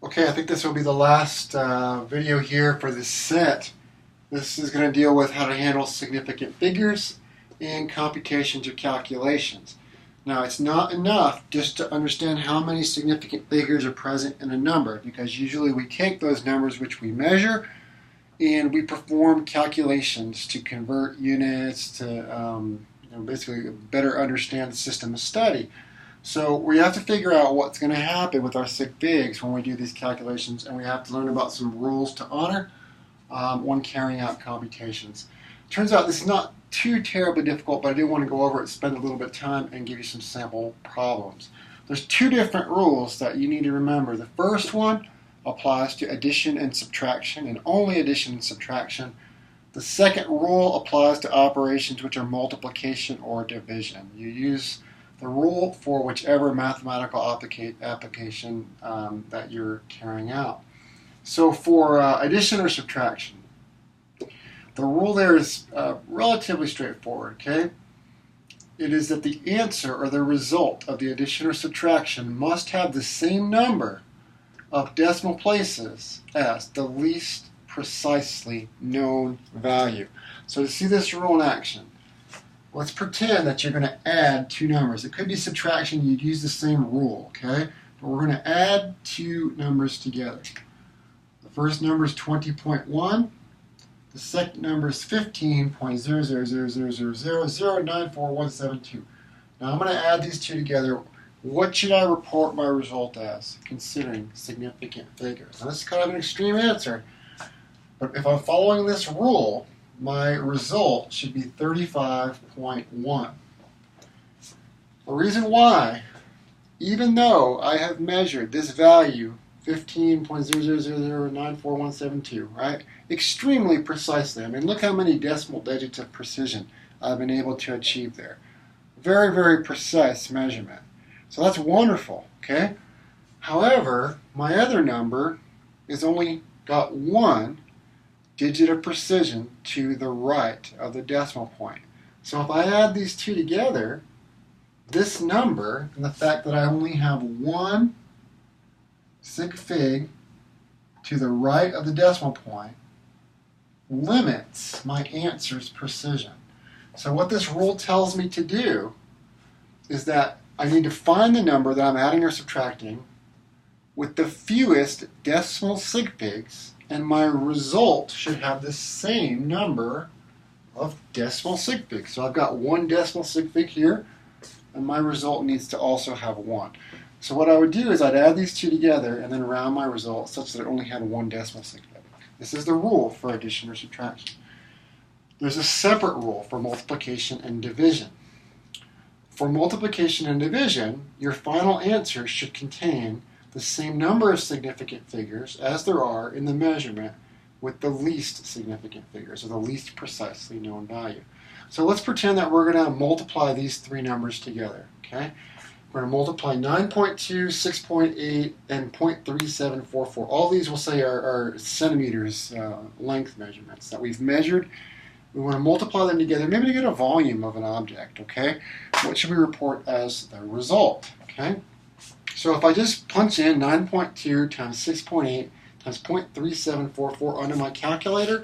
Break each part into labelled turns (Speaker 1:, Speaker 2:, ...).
Speaker 1: Okay, I think this will be the last video here for this set. This is going to deal with how to handle significant figures in computations or calculations. Now, it's not enough just to understand how many significant figures are present in a number, because usually we take those numbers which we measure and we perform calculations to convert units to basically better understand the system of study. So we have to figure out what's going to happen with our sig figs when we do these calculations, and we have to learn about some rules to honor when carrying out computations. Turns out this is not too terribly difficult, but I do want to go over it, spend a little bit of time, and give you some sample problems. There's two different rules that you need to remember. The first one applies to addition and subtraction, and only addition and subtraction. The second rule applies to operations which are multiplication or division. You use the rule for whichever mathematical application that you're carrying out. So for addition or subtraction, the rule there is relatively straightforward, okay? It is that the answer or the result of the addition or subtraction must have the same number of decimal places as the least precisely known value. So to see this rule in action, let's pretend that you're going to add two numbers. It could be subtraction. You'd use the same rule, okay? But we're going to add two numbers together. The first number is 20.1. The second number is 15.0000000094172. Now I'm going to add these two together. What should I report my result as, considering significant figures? Now this is kind of an extreme answer, but if I'm following this rule, my result should be 35.1. The reason why, even though I have measured this value, 15.000094172, right, extremely precisely. I mean, look how many decimal digits of precision I've been able to achieve there. Very, very precise measurement. So that's wonderful, okay? However, my other number is only got one digit of precision to the right of the decimal point. So if I add these two together, this number and the fact that I only have one sig fig to the right of the decimal point limits my answer's precision. So what this rule tells me to do is that I need to find the number that I'm adding or subtracting with the fewest decimal sig figs, and my result should have the same number of decimal sig figs. So I've got one decimal sig fig here, and my result needs to also have one. So what I would do is I'd add these two together and then round my result such that it only had one decimal sig fig. This is the rule for addition or subtraction. There's a separate rule for multiplication and division. For multiplication and division, your final answer should contain the same number of significant figures as there are in the measurement with the least significant figures, or the least precisely known value. So let's pretend that we're going to multiply these three numbers together, okay? We're going to multiply 9.2, 6.8, and 0.3744. All these we'll say are centimeters length measurements that we've measured. We want to multiply them together, maybe to get a volume of an object, okay? What should we report as the result, okay? So if I just punch in 9.2 times 6.8 times 0.3744 onto my calculator,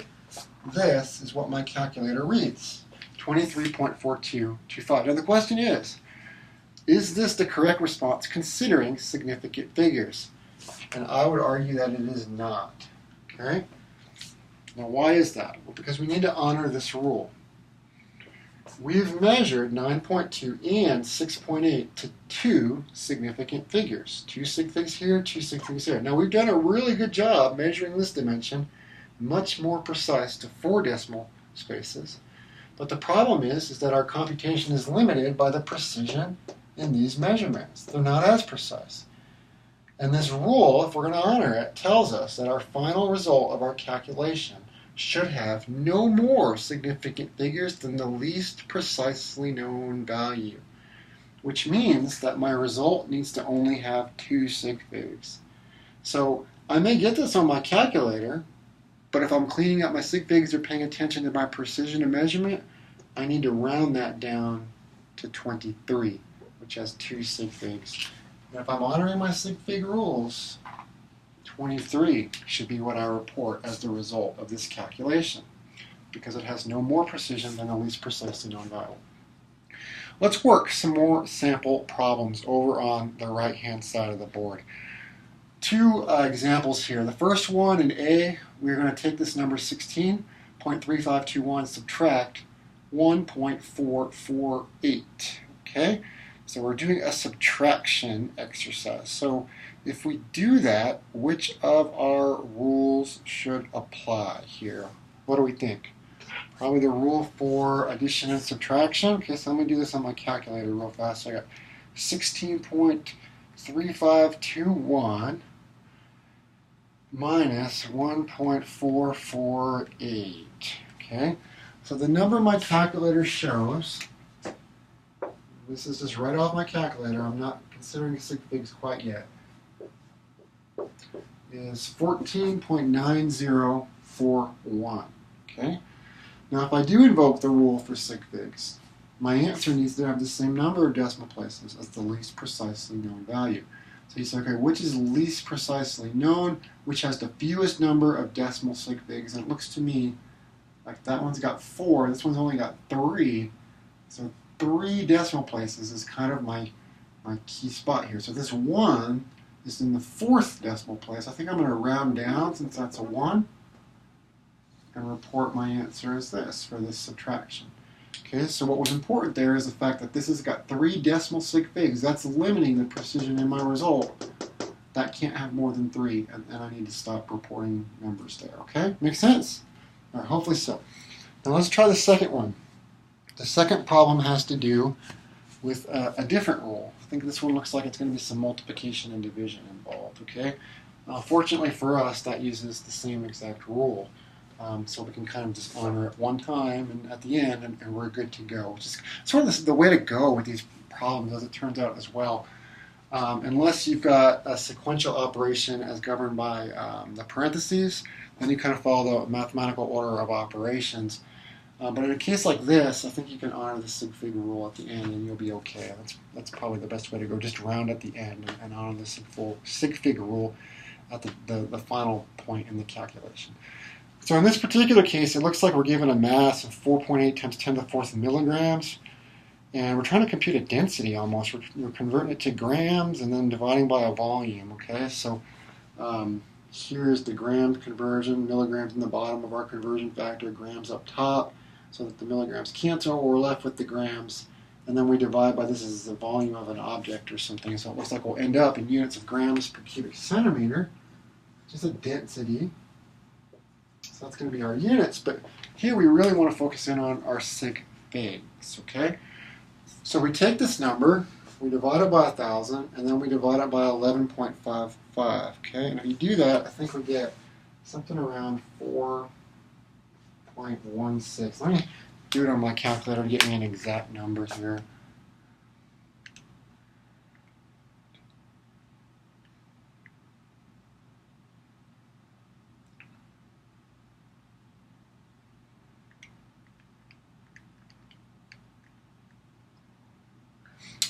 Speaker 1: this is what my calculator reads, 23.4225. Now the question is this the correct response considering significant figures? And I would argue that it is not, okay? Now why is that? Well, because we need to honor this rule. We've measured 9.2 and 6.8 to two significant figures. Two sig figs here, two sig figs here. Now we've done a really good job measuring this dimension, much more precise to 4 decimal spaces. But the problem is that our computation is limited by the precision in these measurements. They're not as precise. And this rule, if we're going to honor it, tells us that our final result of our calculation should have no more significant figures than the least precisely known value, which means that my result needs to only have 2 sig figs. So I may get this on my calculator, but if I'm cleaning up my sig figs or paying attention to my precision of measurement, I need to round that down to 23, which has 2 sig figs. And if I'm honoring my sig fig rules, 23 should be what I report as the result of this calculation, because it has no more precision than the least precisely known value. Let's work some more sample problems over on the right-hand side of the board. Two examples here. The first one in A, we're going to take this number 16.3521, subtract 1.448. Okay? So we're doing a subtraction exercise. So if we do that, which of our rules should apply here? What do we think? Probably the rule for addition and subtraction. Okay, so let me do this on my calculator real fast. So I got 16.3521 minus 1.448. Okay, so the number my calculator shows, this is just right off my calculator, I'm not considering sig figs quite yet, is 14.9041. Okay, now if I do invoke the rule for sig figs, my answer needs to have the same number of decimal places as the least precisely known value. So you say, okay, which is least precisely known, which has the fewest number of decimal sig figs? And it looks to me like that one's got 4, this one's only got 3. So 3 decimal places is kind of my key spot here. So this 1 is in the 4th decimal place. I think I'm going to round down since that's a 1 and report my answer as this for this subtraction. Okay, so what was important there is the fact that this has got 3 decimal sig figs. That's limiting the precision in my result. That can't have more than 3, and I need to stop reporting numbers there. Okay, makes sense? All right, hopefully so. Now let's try the second one. The second problem has to do with a different rule. I think this one looks like it's going to be some multiplication and division involved. Okay, fortunately for us, that uses the same exact rule. So we can kind of just honor it one time and at the end, and we're good to go. Which is sort of the way to go with these problems, as it turns out as well. Unless you've got a sequential operation as governed by the parentheses, then you kind of follow the mathematical order of operations. But in a case like this, I think you can honor the sig fig rule at the end, and you'll be okay. That's probably the best way to go. Just round at the end and honor the sig fig rule at the final point in the calculation. So in this particular case, it looks like we're given a mass of 4.8 times 10 to the 4th milligrams, and we're trying to compute a density almost. We're converting it to grams and then dividing by a volume, okay? So here's the gram conversion, milligrams in the bottom of our conversion factor, grams up top, so that the milligrams cancel, we're left with the grams, and then we divide by, this is the volume of an object or something, so it looks like we'll end up in units of grams per cubic centimeter, which is a density. So that's going to be our units, but here we really want to focus in on our sig figs, okay? So we take this number, we divide it by 1,000, and then we divide it by 11.55, okay? And if you do that, I think we get something around 4.16. Let me do it on my calculator to get me an exact number here.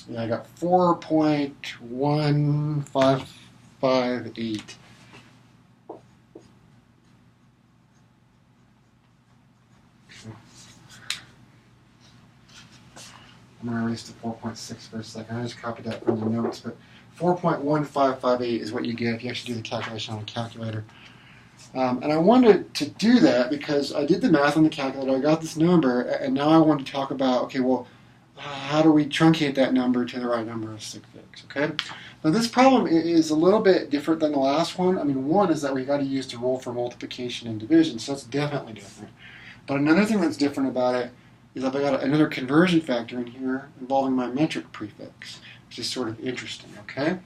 Speaker 1: Yeah, I got 4.1558. I'm going to erase the 4.6 for a second. I just copied that from the notes, but 4.1558 is what you get if you actually do the calculation on a calculator. And I wanted to do that because I did the math on the calculator, I got this number, and now I want to talk about, okay, well, how do we truncate that number to the right number of sig figs, okay? Now this problem is a little bit different than the last one. I mean, one is that we got to use the rule for multiplication and division, so that's definitely different. But another thing that's different about it is I've got another conversion factor in here involving my metric prefix, which is sort of interesting, okay?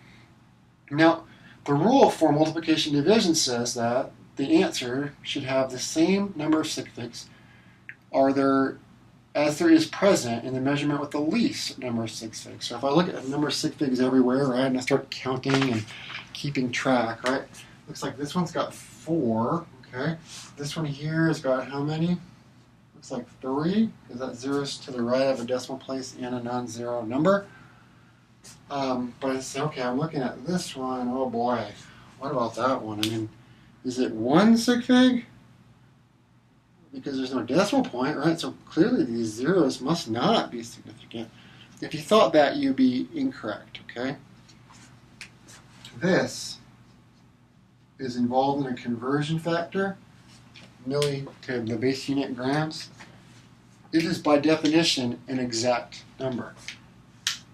Speaker 1: Now, the rule for multiplication and division says that the answer should have the same number of sig figs as there is present in the measurement with the least number of sig figs. So if I look at the number of sig figs everywhere, right, and I start counting and keeping track, right, looks like this one's got 4, okay? This one here has got how many? Looks like 3, because that zero's to the right of a decimal place and a non-zero number. But I say, okay, I'm looking at this one, oh boy, what about that one? I mean, is it 1 sig fig? Because there's no decimal point, right? So clearly these zeros must not be significant. If you thought that, you'd be incorrect, okay? This is involved in a conversion factor, milli to the base unit grams. It is by definition an exact number.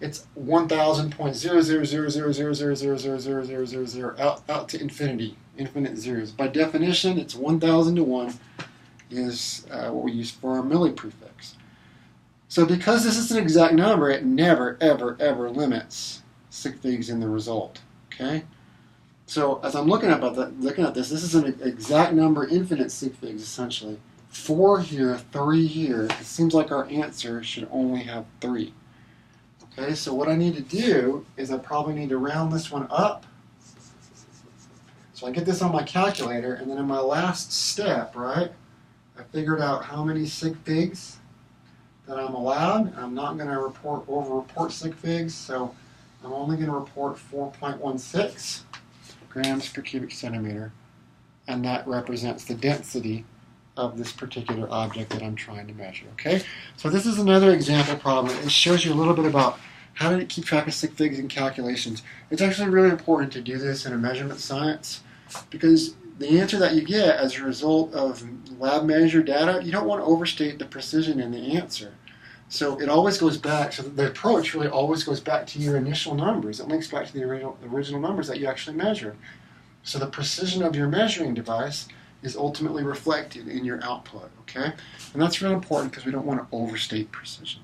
Speaker 1: It's 1000.00000000000 out to infinity, infinite zeros. By definition, it's 1000 to 1 is what we use for our milli prefix. So because this is an exact number, it never, ever, ever limits sig figs in the result. Okay. So as I'm looking at this is an exact number, infinite sig figs essentially. 4 here, 3 here. It seems like our answer should only have 3. Okay, so what I need to do is I probably need to round this one up. So I get this on my calculator, and then in my last step, right, I figured out how many sig figs that I'm allowed. I'm not going to over-report sig figs, so I'm only going to report 4.16 grams per cubic centimeter, and that represents the density of this particular object that I'm trying to measure. Okay, so this is another example problem. It shows you a little bit about how to keep track of sig figs in calculations. It's actually really important to do this in a measurement science because the answer that you get as a result of lab measure data, you don't want to overstate the precision in the answer. So it always goes back, so the approach really always goes back to your initial numbers. It links back to the original numbers that you actually measured. So the precision of your measuring device is ultimately reflected in your output, okay? And that's really important because we don't want to overstate precision.